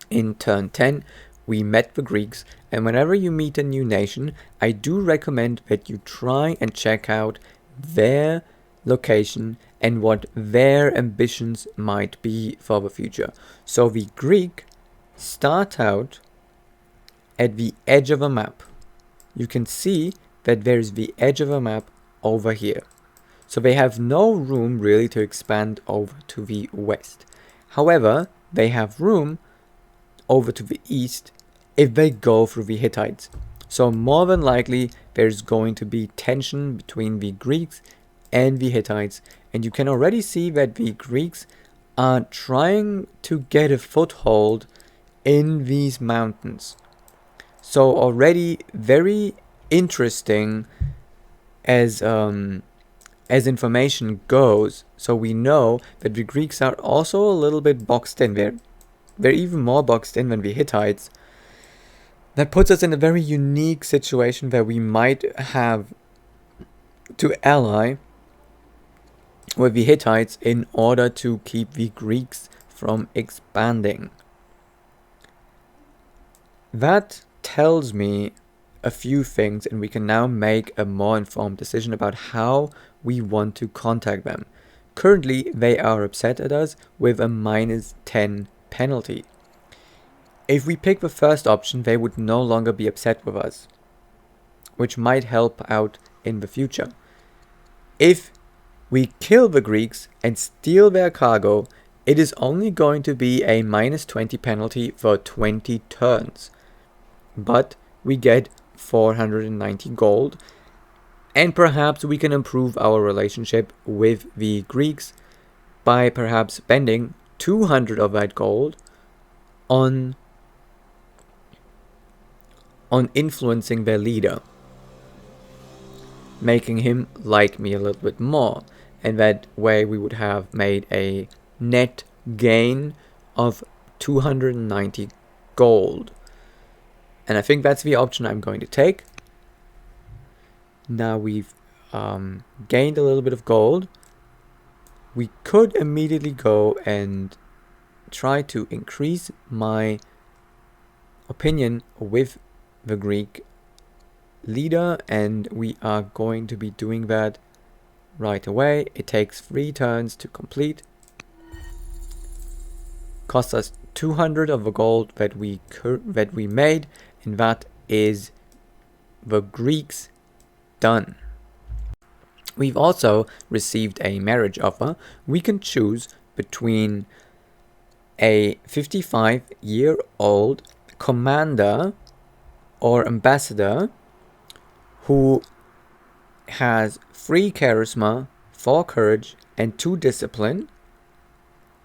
In turn 10, we met the Greeks, and whenever you meet a new nation, I do recommend that you try and check out their location and what their ambitions might be for the future. So the Greek start out at the edge of a map. You can see that there's the edge of a map over here. So they have no room really to expand over to the west. However, they have room over to the east if they go through the Hittites. So more than likely there's going to be tension between the Greeks and the Hittites, and you can already see that the Greeks are trying to get a foothold in these mountains. So already very interesting as information goes. So we know that the Greeks are also a little bit boxed in. They're even more boxed in than the Hittites. That puts us in a very unique situation where we might have to ally with the Hittites in order to keep the Greeks from expanding. That tells me a few things, and we can now make a more informed decision about how we want to contact them. Currently, they are upset at us with a -10 penalty. If we pick the first option, they would no longer be upset with us, which might help out in the future. If we kill the Greeks and steal their cargo, it is only going to be a -20 penalty for 20 turns. But we get 490 gold, and perhaps we can improve our relationship with the Greeks by perhaps spending 200 of that gold on influencing their leader, making him like me a little bit more, and that way we would have made a net gain of 290 gold. And I think that's the option I'm going to take. Now we've gained a little bit of gold. We could immediately go and try to increase my opinion with the Greek leader, and we are going to be doing that right away. It takes 3 turns to complete. Costs us 200 of the gold that we made, and that is the Greeks done. We've also received a marriage offer. We can choose between a 55-year-old commander or ambassador who has 3 charisma, 4 courage, and 2 discipline,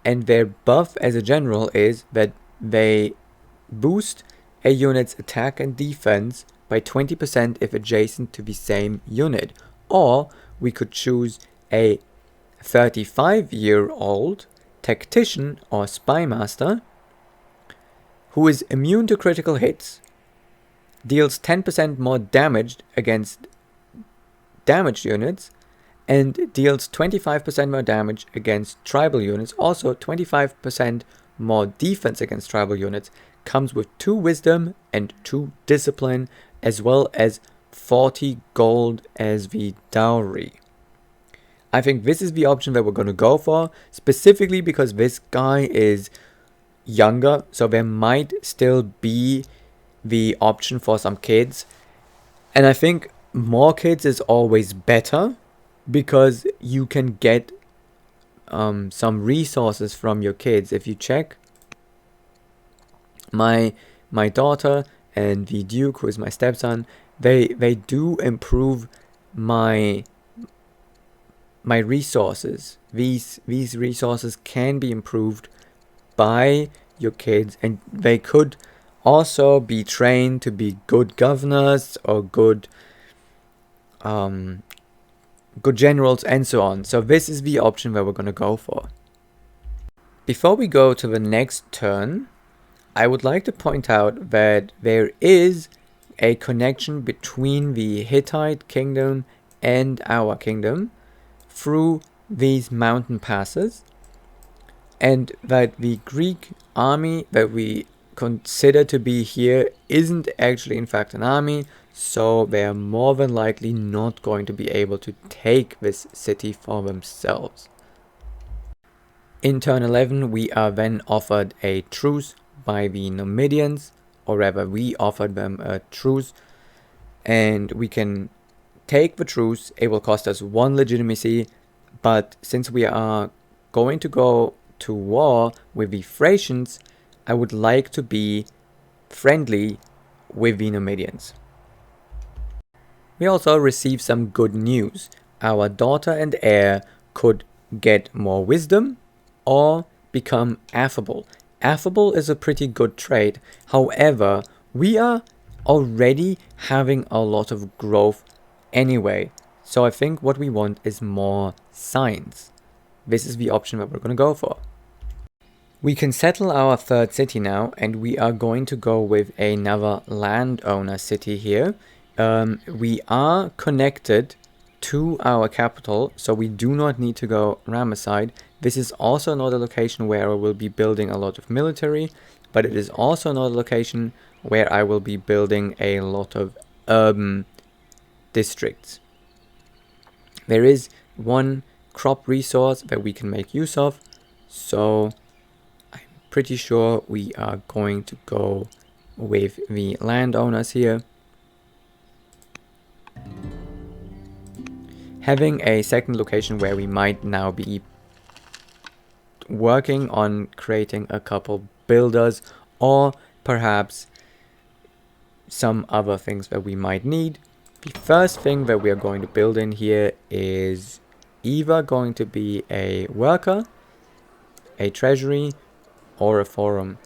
and their buff as a general is that they boost a unit's attack and defense by 20% if adjacent to the same unit. Or we could choose a 35-year-old tactician or spy master who is immune to critical hits, deals 10% more damage against damaged units, and deals 25% more damage against tribal units, also 25% more defense against tribal units, comes with 2 wisdom and 2 discipline, as well as 40 gold as the dowry. I think this is the option that we're going to go for, specifically because this guy is younger, so there might still be the option for some kids. And I think more kids is always better, because you can get some resources from your kids. If you check my daughter and the Duke, who is my stepson, they do improve my resources. These resources can be improved by your kids, and they could also be trained to be good governors or good generals and so on. So this is the option that we're going to go for. Before we go to the next turn, I would like to point out that there is a connection between the Hittite kingdom and our kingdom through these mountain passes, and that the Greek army that we consider to be here isn't actually in fact an army, so they are more than likely not going to be able to take this city for themselves. In turn 11, we are then offered a truce by the Numidians, or rather we offered them a truce, and we can take the truce. It will cost us 1 legitimacy, but since we are going to go to war with the Thracians, I would like to be friendly with the Numidians. We also received some good news. Our daughter and heir could get more wisdom or become affable. Affable is a pretty good trait. However, we are already having a lot of growth anyway. So I think what we want is more science. This is the option that we're going to go for. We can settle our third city now, and we are going to go with another landowner city here. We are connected to our capital, so we do not need to go Ramesside. This is also another location where I will be building a lot of military, but it is also another location where I will be building a lot of urban districts. There is one crop resource that we can make use of, so I'm pretty sure we are going to go with the landowners here. Having a second location where we might now be working on creating a couple builders, or perhaps some other things that we might need. The first thing that we are going to build in here is either going to be a worker, a treasury, or a forum.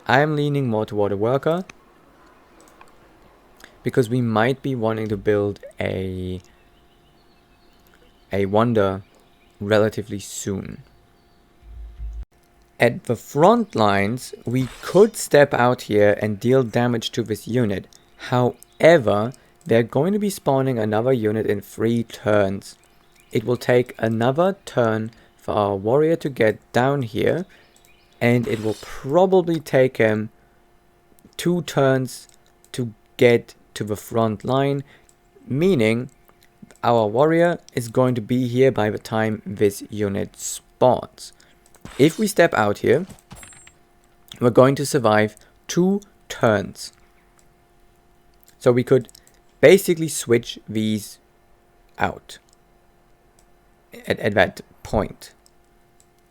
I am leaning more toward a worker because we might be wanting to build a wonder relatively soon. At the front lines, we could step out here and deal damage to this unit. However, they're going to be spawning another unit in 3 turns. It will take another turn for our warrior to get down here, and it will probably take him 2 turns to get to the front line, meaning our warrior is going to be here by the time this unit spawns. If we step out here, we're going to survive 2 turns. So we could basically switch these out at that point.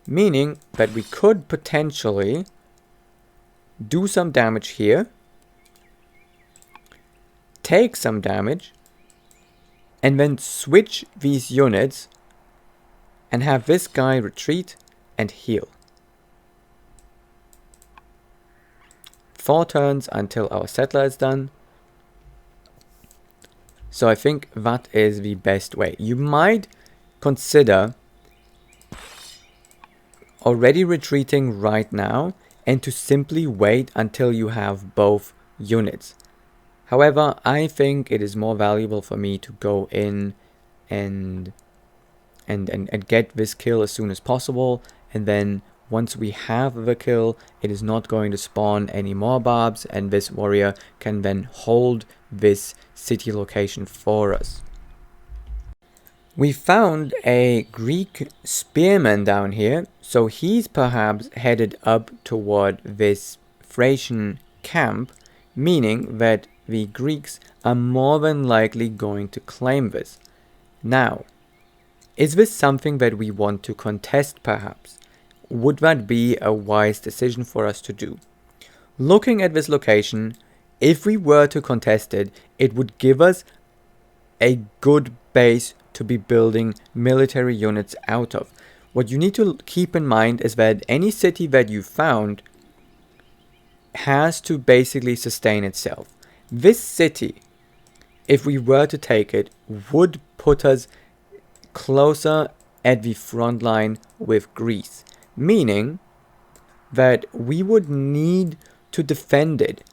Meaning that we could potentially do some damage here, take some damage, and then switch these units and have this guy retreat and heal. 4 turns until our settler is done. So I think that is the best way. You might consider already retreating right now and to simply wait until you have both units. However, I think it is more valuable for me to go in and get this kill as soon as possible, and then once we have the kill, it is not going to spawn any more barbs, and this warrior can then hold this city location for us. We found a Greek spearman down here, so he's perhaps headed up toward this Thracian camp, meaning that the Greeks are more than likely going to claim this. Now, is this something that we want to contest perhaps? Would that be a wise decision for us to do? Looking at this location, if we were to contest it, it would give us a good base to be building military units out of. What you need to keep in mind is that any city that you found has to basically sustain itself. This city, if we were to take it, would put us closer at the front line with Greece, meaning that we would need to defend it.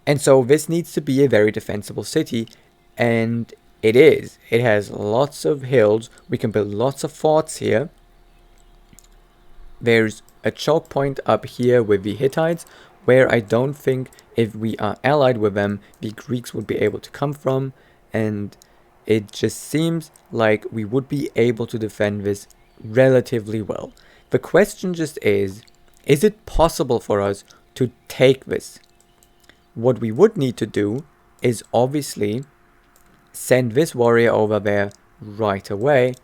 And so this needs to be a very defensible city, and it is. It has lots of hills. We can build lots of forts here. There's a choke point up here with the Hittites. where I don't think if we are allied with them, the Greeks would be able to come from, and it just seems like we would be able to defend this relatively well. The question just is it possible for us to take this? What we would need to do is obviously send this warrior over there right away,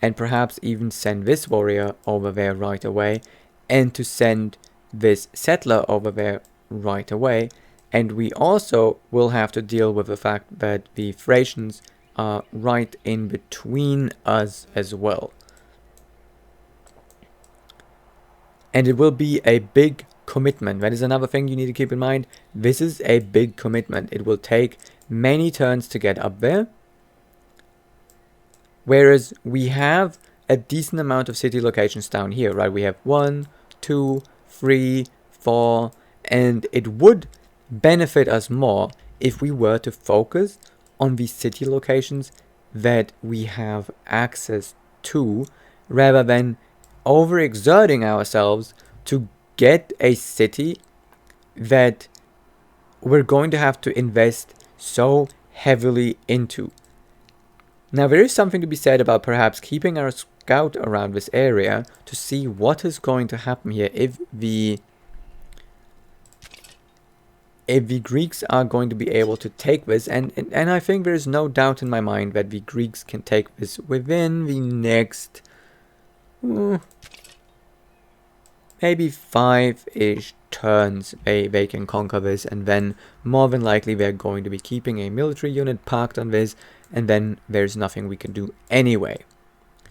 and perhaps even send this warrior over there right away, and to send this settler over there right away. And we also will have to deal with the fact that the Thracians are right in between us as well. And it will be a big commitment. That is another thing you need to keep in mind. This is a big commitment. It will take many turns to get up there. Whereas we have a decent amount of city locations down here, right? We have 1, 2, 3, 4, and it would benefit us more if we were to focus on the city locations that we have access to, rather than overexerting ourselves to get a city that we're going to have to invest so heavily into. Now, there is something to be said about perhaps keeping our scout around this area to see what is going to happen here if the Greeks are going to be able to take this, and I think there is no doubt in my mind that the Greeks can take this within the next maybe 5-ish turns. They can conquer this, and then more than likely they're going to be keeping a military unit parked on this, and then there's nothing we can do anyway.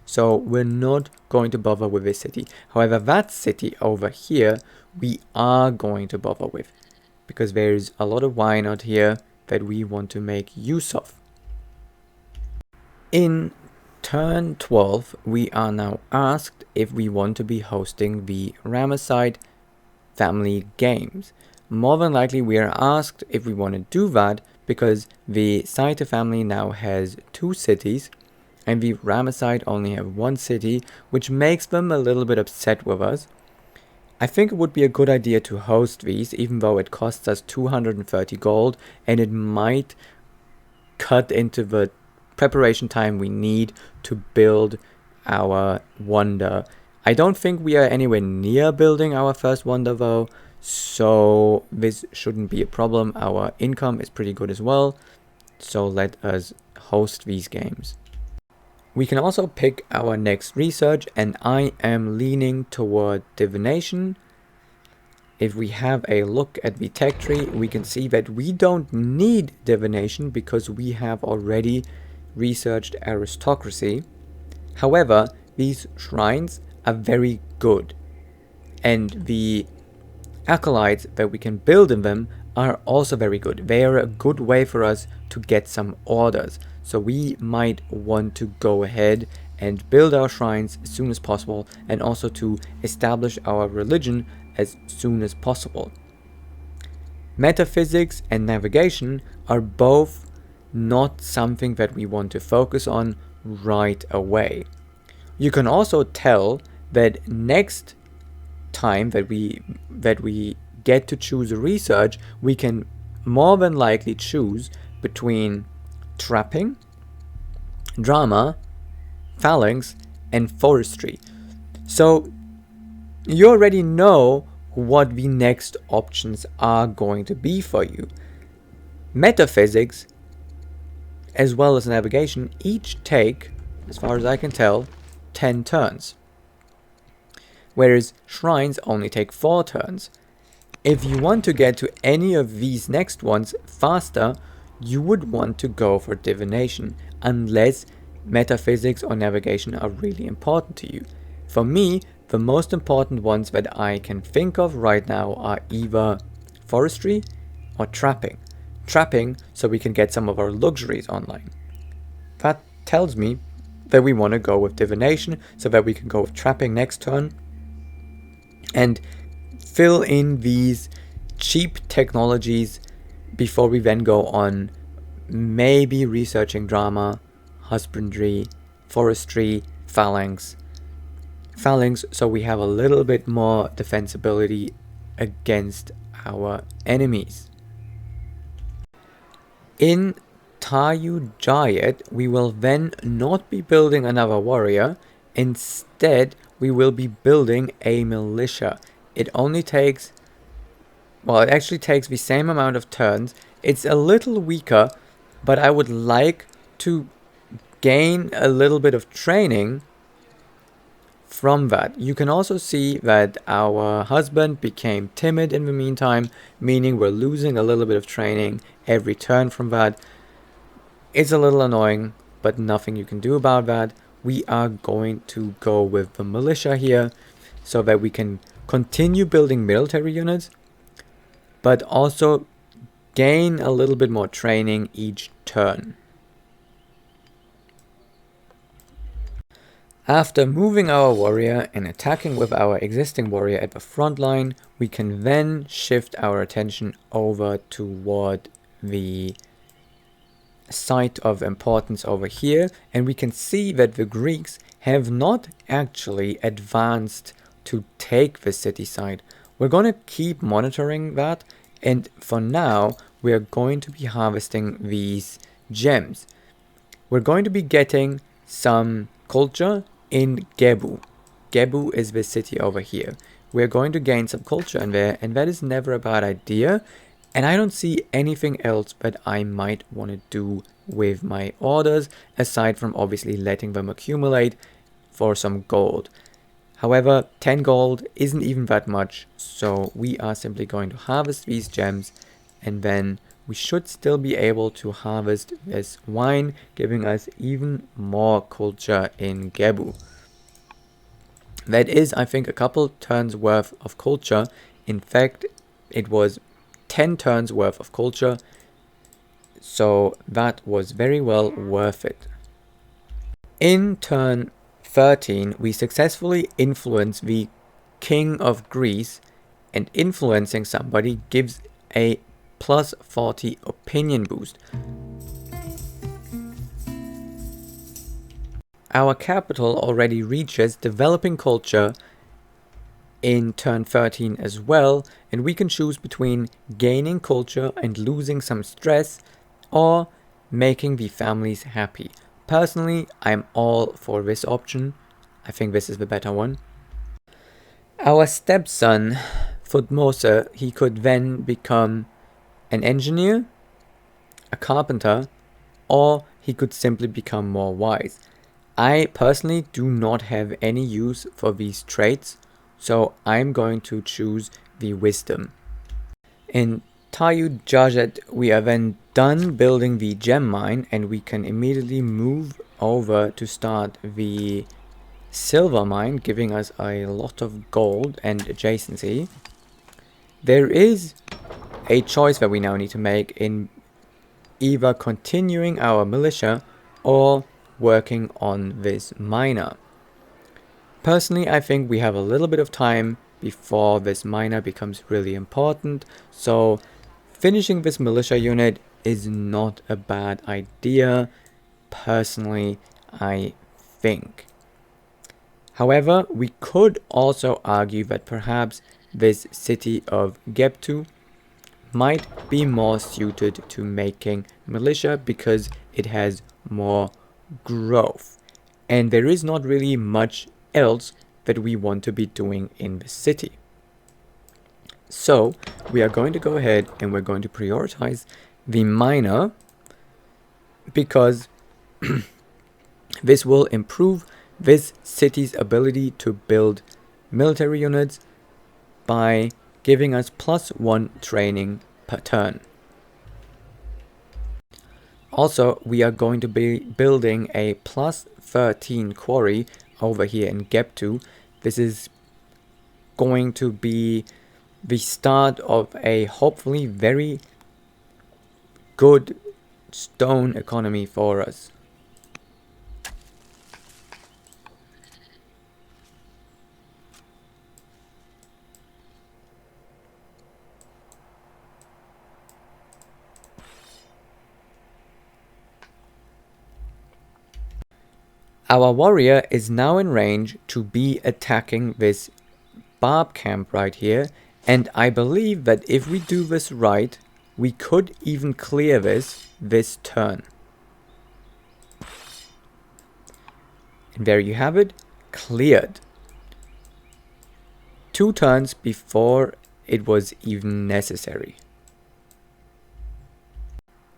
So we're not going to bother with this city. However, that city over here we are going to bother with, because there's a lot of wine out here that we want to make use of. In turn 12, we are now asked if we want to be hosting the Ramesside family games. More than likely we are asked if we want to do that because the Saita family now has 2 cities and the Ramesside only have 1 city, which makes them a little bit upset with us. I think it would be a good idea to host these, even though it costs us 230 gold and it might cut into the preparation time we need to build our wonder. I don't think we are anywhere near building our first wonder though, so this shouldn't be a problem. Our income is pretty good as well, so let us host these games. We can also pick our next research, and I am leaning toward divination. If we have a look at the tech tree, we can see that we don't need divination because we have already researched aristocracy. However, these shrines are very good, and the acolytes that we can build in them are also very good. They are a good way for us to get some orders. So we might want to go ahead and build our shrines as soon as possible, and also to establish our religion as soon as possible. Metaphysics and navigation are both not something that we want to focus on right away. You can also tell that next time that we get to choose a research, we can more than likely choose between trapping, drama, phalanx, and forestry. So you already know what the next options are going to be for you. Metaphysics as well as navigation each take, as far as I can tell, 10 turns, whereas shrines only take 4 turns. If you want to get to any of these next ones faster, you would want to go for divination, unless metaphysics or navigation are really important to you. For me, the most important ones that I can think of right now are either forestry or trapping. Trapping so we can get some of our luxuries online. That tells me that we want to go with divination so that we can go with trapping next turn and fill in these cheap technologies before we then go on maybe researching drama, husbandry, forestry, phalanx so we have a little bit more defensibility against our enemies. In Tayu Jayet, we will then not be building another warrior. Instead, we will be building a militia. It only takes, well, it actually takes the same amount of turns. It's a little weaker, but I would like to gain a little bit of training from that. You can also see that our husband became timid in the meantime, meaning we're losing a little bit of training every turn from that. It's a little annoying, but nothing you can do about that. We are going to go with the militia here so that we can continue building military units, but also gain a little bit more training each turn. After moving our warrior and attacking with our existing warrior at the front line, we can then shift our attention over toward the site of importance over here, and we can see that the Greeks have not actually advanced to take the city site. We're going to keep monitoring that, and for now we are going to be harvesting these gems. We're going to be getting some culture in Gebu. Gebu is the city over here. We're going to gain some culture in there, and that is never a bad idea. And I don't see anything else that I might want to do with my orders, aside from obviously letting them accumulate for some gold. However, 10 gold isn't even that much, so we are simply going to harvest these gems, and then we should still be able to harvest this wine, giving us even more culture in Gebu. That is, I think, a couple turns worth of culture. In fact, it was 10 turns worth of culture, so that was very well worth it. In turn 13, we successfully influence the King of Greece, and influencing somebody gives a plus 40 opinion boost. Our capital already reaches developing culture in turn 13 as well, and we can choose between gaining culture and losing some stress, or making the families happy. Personally, I'm all for this option. I think this is the better one. Our stepson, Thutmose, he could then become an engineer, a carpenter, or he could simply become more wise. I personally do not have any use for these traits, so I'm going to choose the wisdom. In Tayu Jajet, we are then done building the gem mine, and we can immediately move over to start the silver mine, giving us a lot of gold and adjacency. There is a choice that we now need to make in either continuing our militia or working on this miner. Personally, I think we have a little bit of time before this miner becomes really important, so finishing this militia unit is not a bad idea, personally, I think. However, we could also argue that perhaps this city of Gebtu might be more suited to making militia because it has more growth, and there is not really much else that we want to be doing in the city. So we are going to go ahead and we're going to prioritize the miner, because this will improve this city's ability to build military units by giving us +1 training per turn. Also, we are going to be building a +13 quarry over here in Gebtu. This is going to be the start of a hopefully very good stone economy for us. Our warrior is now in range to be attacking this barb camp right here, And I believe that if we do this right, we could even clear this turn. And there you have it, cleared. 2 turns before it was even necessary.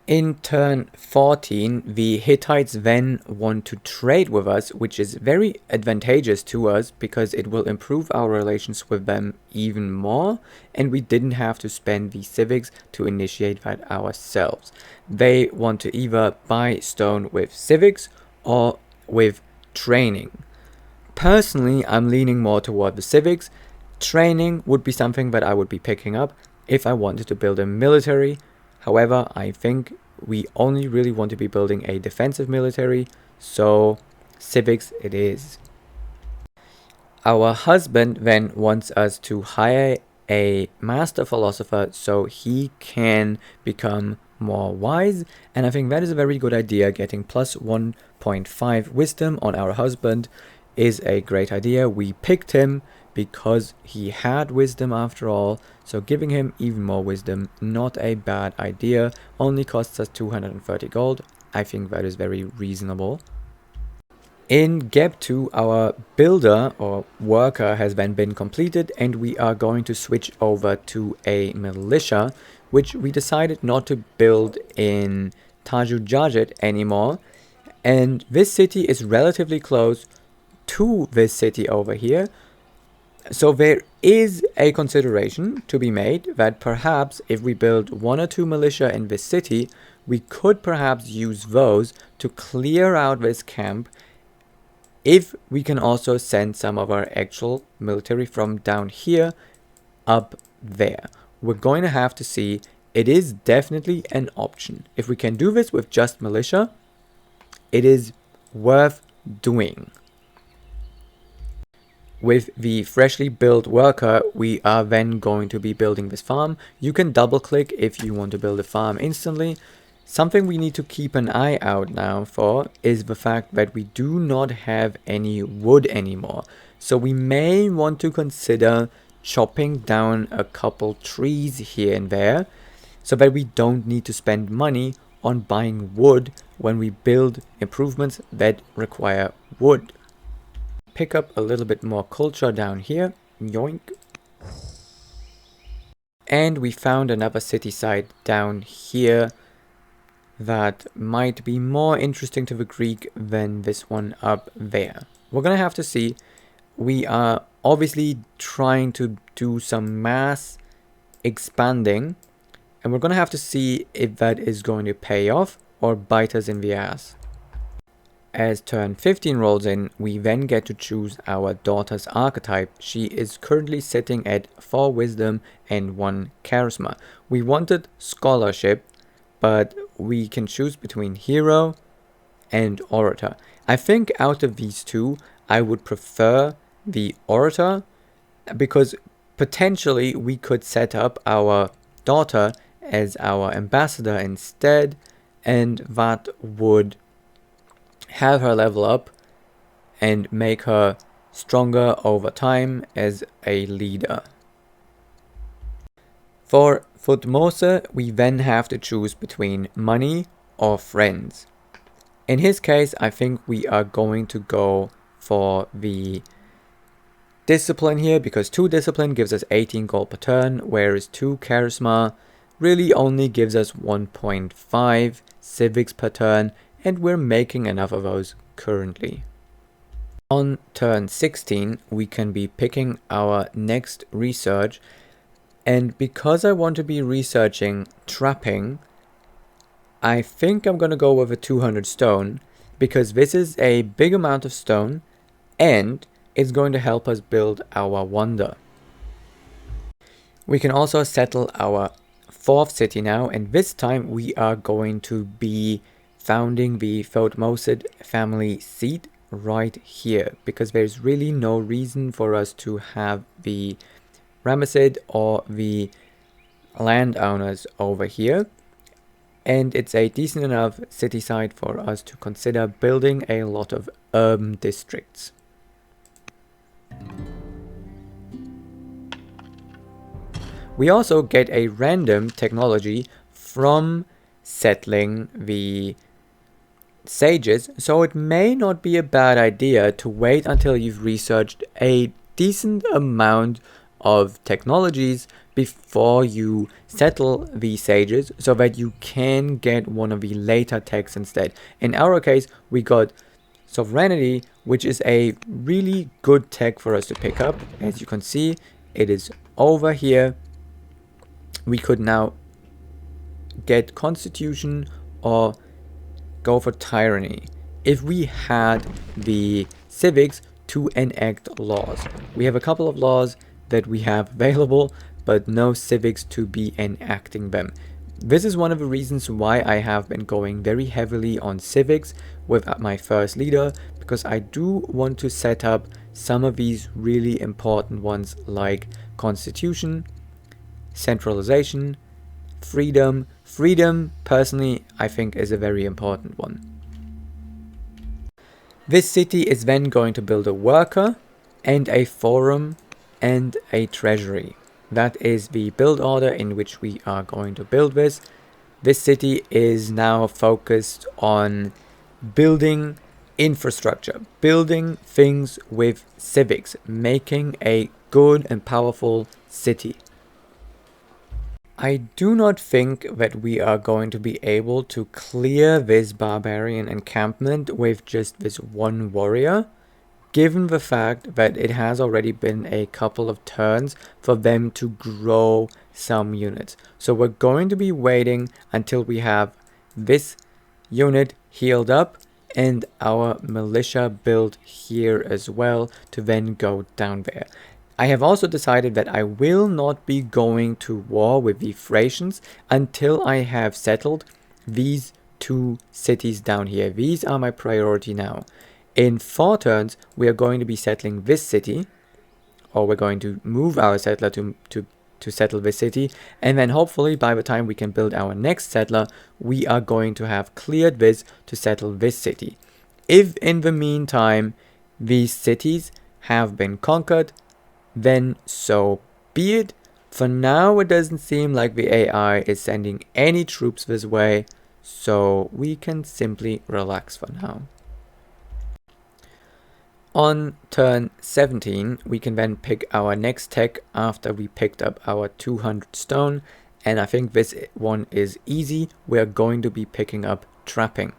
In turn 14, the Hittites then want to trade with us, which is very advantageous to us because it will improve our relations with them even more, and we didn't have to spend the civics to initiate that ourselves. They want to either buy stone with civics or with training. Personally, I'm leaning more toward the civics. Training would be something that I would be picking up if I wanted to build a military. However, I think we only really want to be building a defensive military, so civics it is. Our husband then wants us to hire a master philosopher so he can become more wise, and I think that is a very good idea. Getting plus 1.5 wisdom on our husband is a great idea. We picked him because he had wisdom after all, so giving him even more wisdom, not a bad idea. Only costs us 230 gold. I think that is very reasonable. In Gap 2, our builder or worker has then been completed, and we are going to switch over to a militia, which we decided not to build in Tajujajet anymore. And this city is relatively close to this city over here. So there is a consideration to be made that perhaps if we build 1 or 2 militia in this city, we could perhaps use those to clear out this camp if we can also send some of our actual military from down here up there. We're going to have to see. It is definitely an option. If we can do this with just militia, it is worth doing. With the freshly built worker, we are then going to be building this farm. You can double click if you want to build a farm instantly. Something we need to keep an eye out now for is the fact that we do not have any wood anymore. So we may want to consider chopping down a couple trees here and there so that we don't need to spend money on buying wood when we build improvements that require wood. Pick up a little bit more culture down here. Yoink. And we found another city site down here that might be more interesting to the Greek than this one up there. We're gonna have to see. We are obviously trying to do some mass expanding, and we're gonna have to see if that is going to pay off or bite us in the ass. As turn 15 rolls in, we then get to choose our daughter's archetype. She is currently sitting at 4 wisdom and 1 charisma. We wanted scholarship, but we can choose between hero and orator. I think out of these two, I would prefer the orator because potentially we could set up our daughter as our ambassador instead, and that would have her level up and make her stronger over time as a leader. For Thutmose, we then have to choose between money or friends. In his case, I think we are going to go for the discipline here, because 2 discipline gives us 18 gold per turn, whereas 2 charisma really only gives us 1.5 civics per turn, and we're making enough of those currently. On turn 16, we can be picking our next research, and because I want to be researching trapping, I think I'm going to go with a 200 stone, because this is a big amount of stone, and it's going to help us build our wonder. We can also settle our 4th city now, and this time we are going to be founding the Thutmose family seat right here, because there's really no reason for us to have the Ramessid or the landowners over here, and it's a decent enough city site for us to consider building a lot of urban districts. We also get a random technology from settling the sages, so it may not be a bad idea to wait until you've researched a decent amount of technologies before you settle the sages, so that you can get one of the later techs instead. In our case, we got sovereignty, which is a really good tech for us to pick up. As you can see, it is over here. We could now get constitution or go for tyranny if we had the civics to enact laws. We have a couple of laws that we have available, but no civics to be enacting them. This is one of the reasons why I have been going very heavily on civics with my first leader, because I do want to set up some of these really important ones like constitution, centralization, freedom. Freedom, personally, I think is a very important one. This city is then going to build a worker and a forum and a treasury. That is the build order in which we are going to build this. This city is now focused on building infrastructure, building things with civics, making a good and powerful city. I do not think that we are going to be able to clear this barbarian encampment with just this one warrior, given the fact that it has already been a couple of turns for them to grow some units. So we're going to be waiting until we have this unit healed up and our militia built here as well to then go down there. I have also decided that I will not be going to war with the Thracians until I have settled these two cities down here. These are my priority now. In 4 turns, we are going to be settling this city, or we're going to move our settler to settle this city, and then hopefully by the time we can build our next settler, we are going to have cleared this to settle this city. If in the meantime these cities have been conquered, then so be it. For now, it doesn't seem like the AI is sending any troops this way, so we can simply relax for now. On turn 17, we can then pick our next tech after we picked up our 200 stone, and I think this one is easy. We're going to be picking up trapping.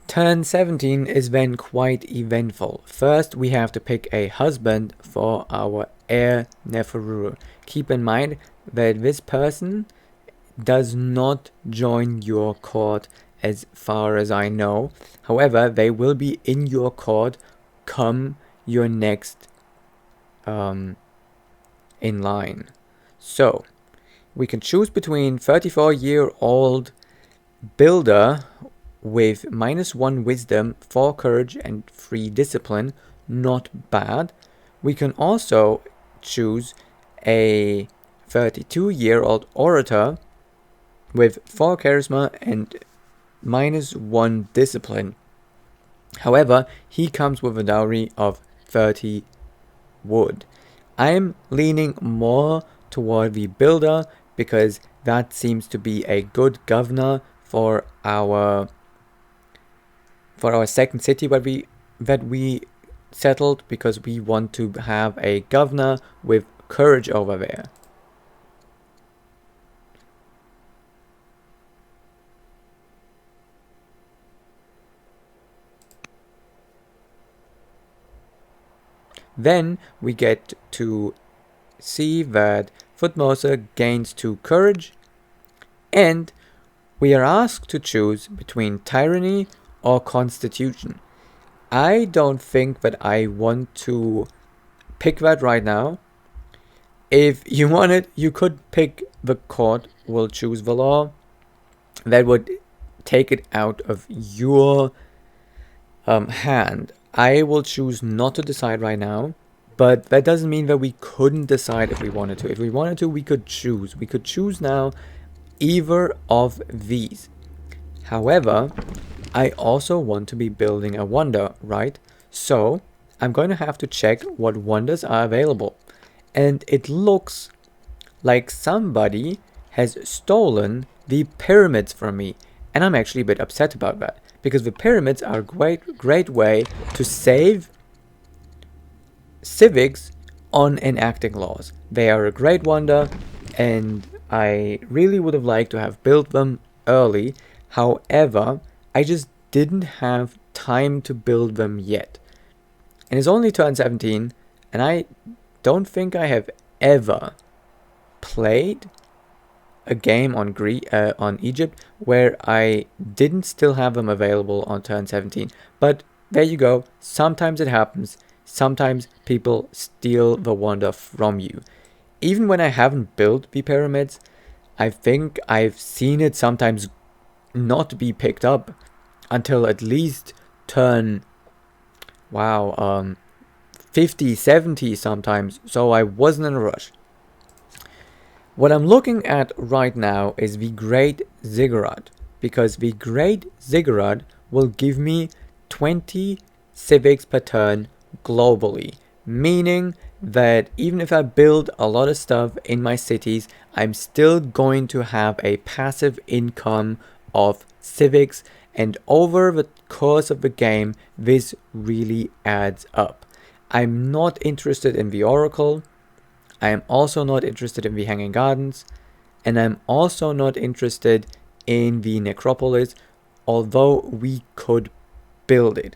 Turn 17 is then quite eventful. First, we have to pick a husband for our heir Neferuru. Keep in mind that this person does not join your court as far as I know. However, they will be in your court come your next in line. So, we can choose between 34-year-old builder with -1 wisdom, 4 courage and 3 discipline, not bad. We can also choose a 32-year-old orator with 4 charisma and -1 discipline. However, he comes with a dowry of 30 wood. I'm leaning more toward the builder because that seems to be a good governor for our second city that we settled, because we want to have a governor with courage over there. Then we get to see that Thutmose gains 2 courage, and we are asked to choose between tyranny or constitution. I don't think that I want to pick that right now. If you wanted, you could pick the court will choose the law. That would take it out of your hand. I will choose not to decide right now, but that doesn't mean that we couldn't decide if we wanted to. If we wanted to, we could choose. We could choose now either of these. However, I also want to be building a wonder, right? So I'm going to have to check what wonders are available. And it looks like somebody has stolen the pyramids from me. And I'm actually a bit upset about that, because the pyramids are a great way to save civics on enacting laws. They are a great wonder, and I really would have liked to have built them early. However, I just didn't have time to build them yet. And it's only turned 17, and I don't think I have ever played a game on on Egypt where I didn't still have them available on turn 17. But there you go. Sometimes it happens. Sometimes people steal the wonder from you. Even when I haven't built the pyramids, I think I've seen it sometimes not be picked up until at least turn, 50, 70 sometimes. So I wasn't in a rush. What I'm looking at right now is the Great Ziggurat, because the Great Ziggurat will give me 20 civics per turn globally, meaning that even if I build a lot of stuff in my cities, I'm still going to have a passive income of civics, and over the course of the game, this really adds up. I'm not interested in the Oracle. I am also not interested in the Hanging Gardens, and I'm also not interested in the Necropolis, although we could build it.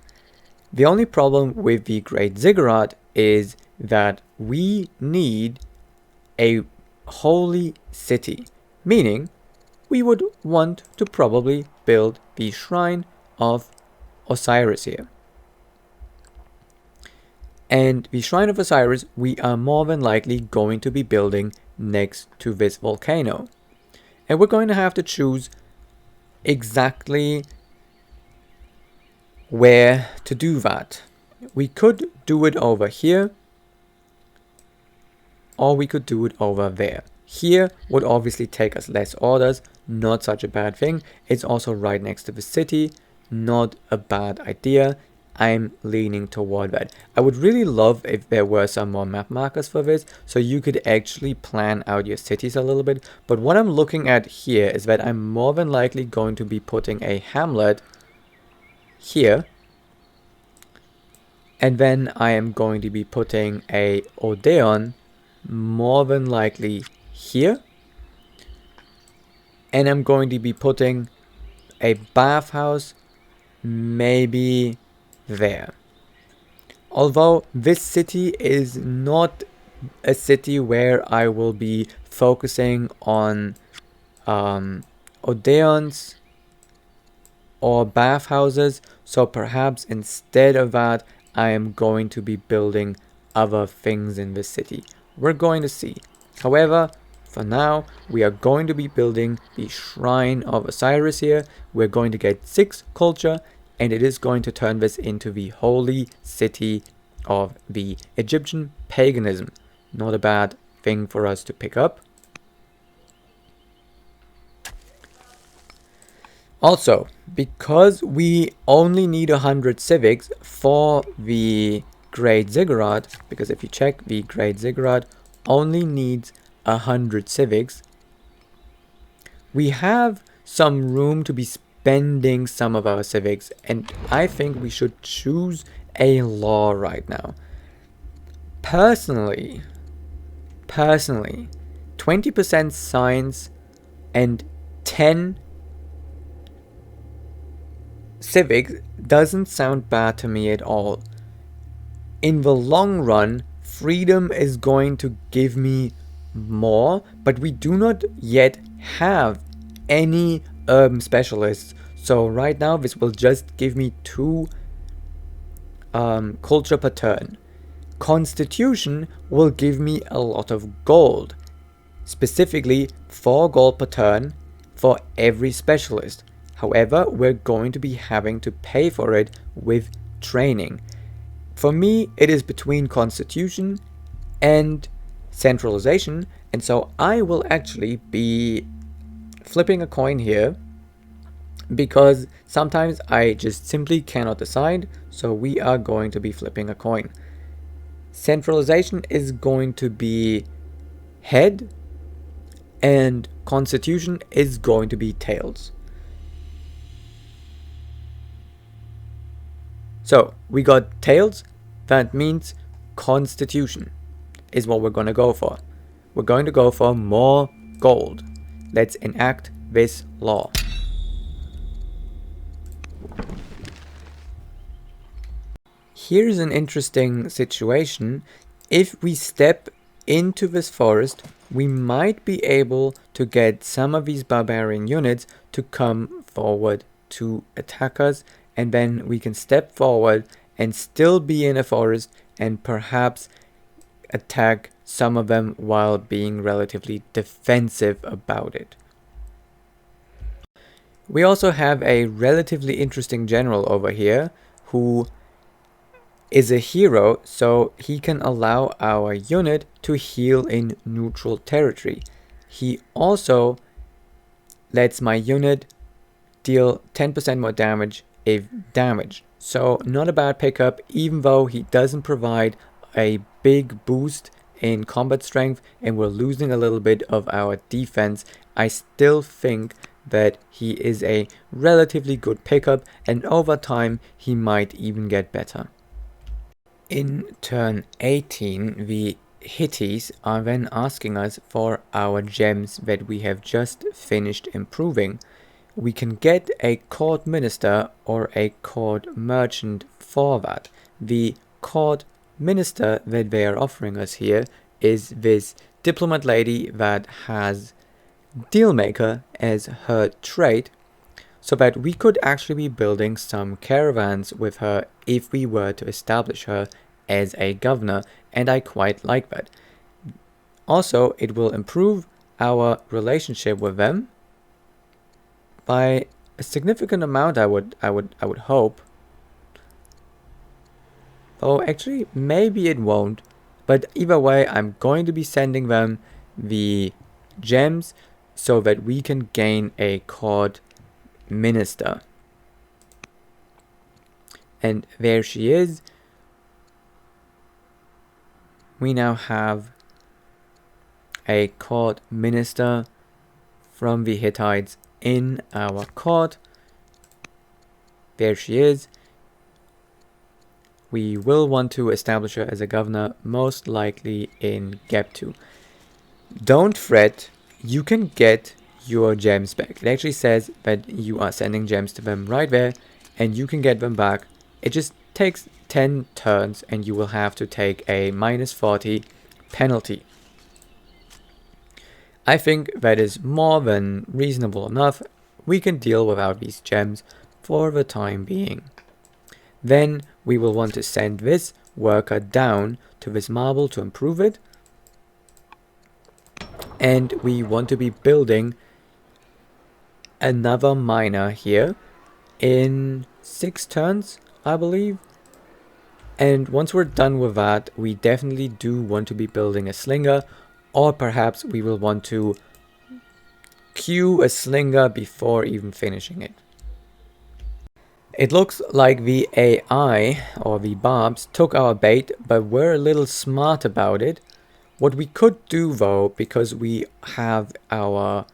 The only problem with the Great Ziggurat is that we need a holy city, meaning we would want to probably build the Shrine of Osiris here. And the Shrine of Osiris, we are more than likely going to be building next to this volcano. And we're going to have to choose exactly where to do that. We could do it over here, or we could do it over there. Here would obviously take us less orders, not such a bad thing. It's also right next to the city, not a bad idea. I'm leaning toward that. I would really love if there were some more map markers for this, so you could actually plan out your cities a little bit. But what I'm looking at here is that I'm more than likely going to be putting a hamlet here. And then I am going to be putting a Odeon more than likely here. And I'm going to be putting a bathhouse maybe there. Although this city is not a city where I will be focusing on Odeons or bathhouses, so perhaps instead of that I am going to be building other things in this city. We're going to see. However, for now, we are going to be building the Shrine of Osiris here. We're going to get 6 culture, and it is going to turn this into the holy city of the Egyptian paganism. Not a bad thing for us to pick up. Also, because we only need 100 civics for the Great Ziggurat, because if you check, the Great Ziggurat only needs 100 civics, we have some room to be spending some of our civics, and I think we should choose a law right now. Personally, 20% science and 10 civics doesn't sound bad to me at all. In the long run, freedom is going to give me more, but we do not yet have any urban specialists. So right now this will just give me 2 culture per turn. Constitution will give me a lot of gold, specifically 4 gold per turn for every specialist. However, we're going to be having to pay for it with training. For me, it is between Constitution and centralization, and so I will actually be flipping a coin here, because sometimes I just simply cannot decide, so we are going to be flipping a coin. Centralization is going to be head, and constitution is going to be tails. So we got tails, that means constitution is what we're going to go for. We're going to go for more gold. Let's enact this law. Here's an interesting situation. If we step into this forest, we might be able to get some of these barbarian units to come forward to attack us, and then we can step forward and still be in a forest and perhaps attack some of them while being relatively defensive about it. We also have a relatively interesting general over here who is a hero, so he can allow our unit to heal in neutral territory. He also lets my unit deal 10% more damage if damaged. So not a bad pickup, even though he doesn't provide a big boost in combat strength and we're losing a little bit of our defense. I still think that he is a relatively good pickup, and over time he might even get better. In turn 18, the Hittites are then asking us for our gems that we have just finished improving. We can get a court minister or a court merchant for that. The court minister that they are offering us here is this diplomat lady that has dealmaker as her trait, so that we could actually be building some caravans with her if we were to establish her as a governor, and I quite like that. Also, it will improve our relationship with them by a significant amount, I would hope. Oh, actually, maybe it won't, but either way, I'm going to be sending them the gems so that we can gain a court minister. And there she is. We now have a court minister from the Hittites in our court. There she is. We will want to establish her as a governor, most likely in Gep2. Don't fret, you can get your gems back. It actually says that you are sending gems to them right there, and you can get them back. It just takes 10 turns, and you will have to take a -40 penalty. I think that is more than reasonable enough. We can deal without these gems for the time being. Then we will want to send this worker down to this marble to improve it. And we want to be building another miner here in 6 turns, I believe. And once we're done with that, we definitely do want to be building a slinger, or perhaps we will want to queue a slinger before even finishing it. It looks like the AI, or the barbs, took our bait, but we're a little smart about it. What we could do though, because we have our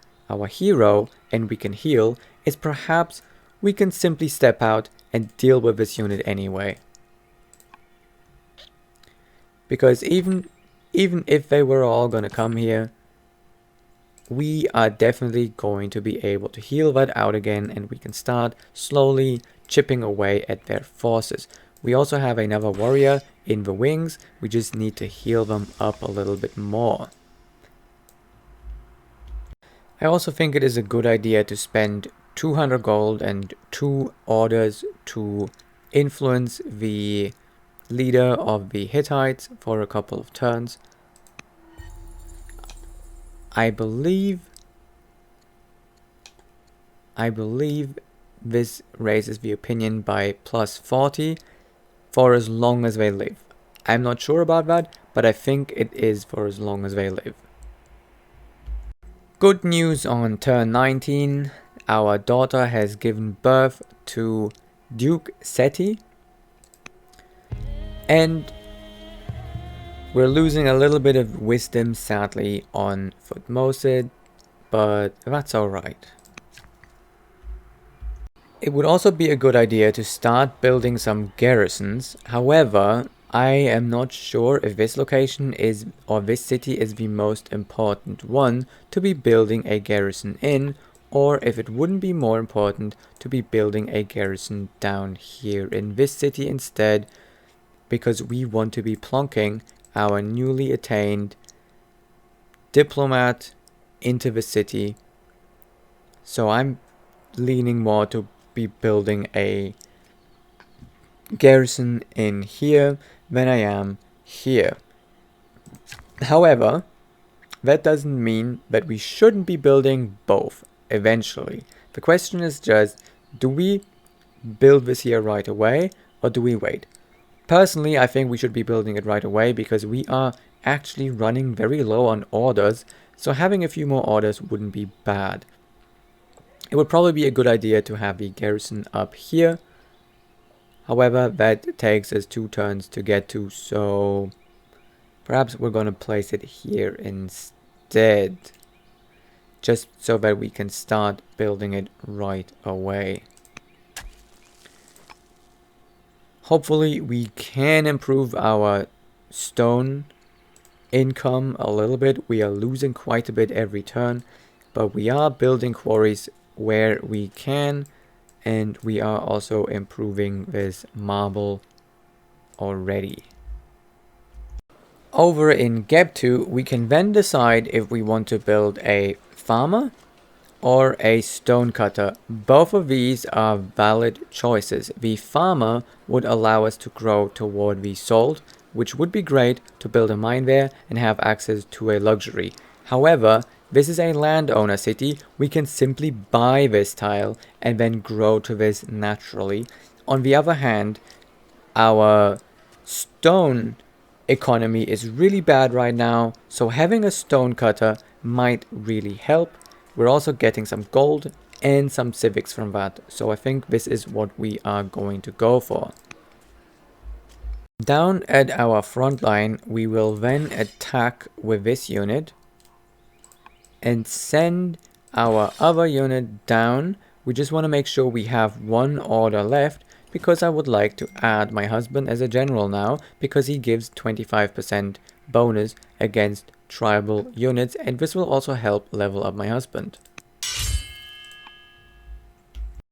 hero and we can heal, is perhaps we can simply step out and deal with this unit anyway. Because even if they were all gonna come here, we are definitely going to be able to heal that out again, and we can start slowly chipping away at their forces. We also have another warrior in the wings. We just need to heal them up a little bit more. I also think it is a good idea to spend 200 gold and 2 orders to influence the leader of the Hittites for a couple of turns. I believe this raises the opinion by +40 for as long as they live. I'm not sure about that, but I think it is for as long as they live. Good news on turn 19. Our daughter has given birth to Duke Seti. And we're losing a little bit of wisdom, sadly, on Thutmose. but that's alright. It would also be a good idea to start building some garrisons. However, I am not sure if this location is, or this city is the most important one to be building a garrison in, or if it wouldn't be more important to be building a garrison down here in this city instead, because we want to be plonking our newly attained diplomat into the city. So I'm leaning more to be building a garrison in here than I am here. However, that doesn't mean that we shouldn't be building both eventually. The question is just, do we build this here right away or do we wait? Personally, I think we should be building it right away because we are actually running very low on orders, so having a few more orders wouldn't be bad. It would probably be a good idea to have the garrison up here. However, that takes us 2 turns to get to, so perhaps we're going to place it here instead, just so that we can start building it right away. Hopefully we can improve our stone income a little bit. We are losing quite a bit every turn, but we are building quarries where we can, and we are also improving this marble already. Over in Gap 2, we can then decide if we want to build a farmer or a stonecutter. Both of these are valid choices. The farmer would allow us to grow toward the salt, which would be great to build a mine there and have access to a luxury. However, this is a landowner city. We can simply buy this tile and then grow to this naturally. On the other hand, our stone economy is really bad right now, so having a stonecutter might really help. We're also getting some gold and some civics from that, so I think this is what we are going to go for. Down at our front line, we will then attack with this unit and send our other unit down. We just want to make sure we have 1 order left, because I would like to add my husband as a general now, because he gives 25% bonus against tribal units, and this will also help level up my husband.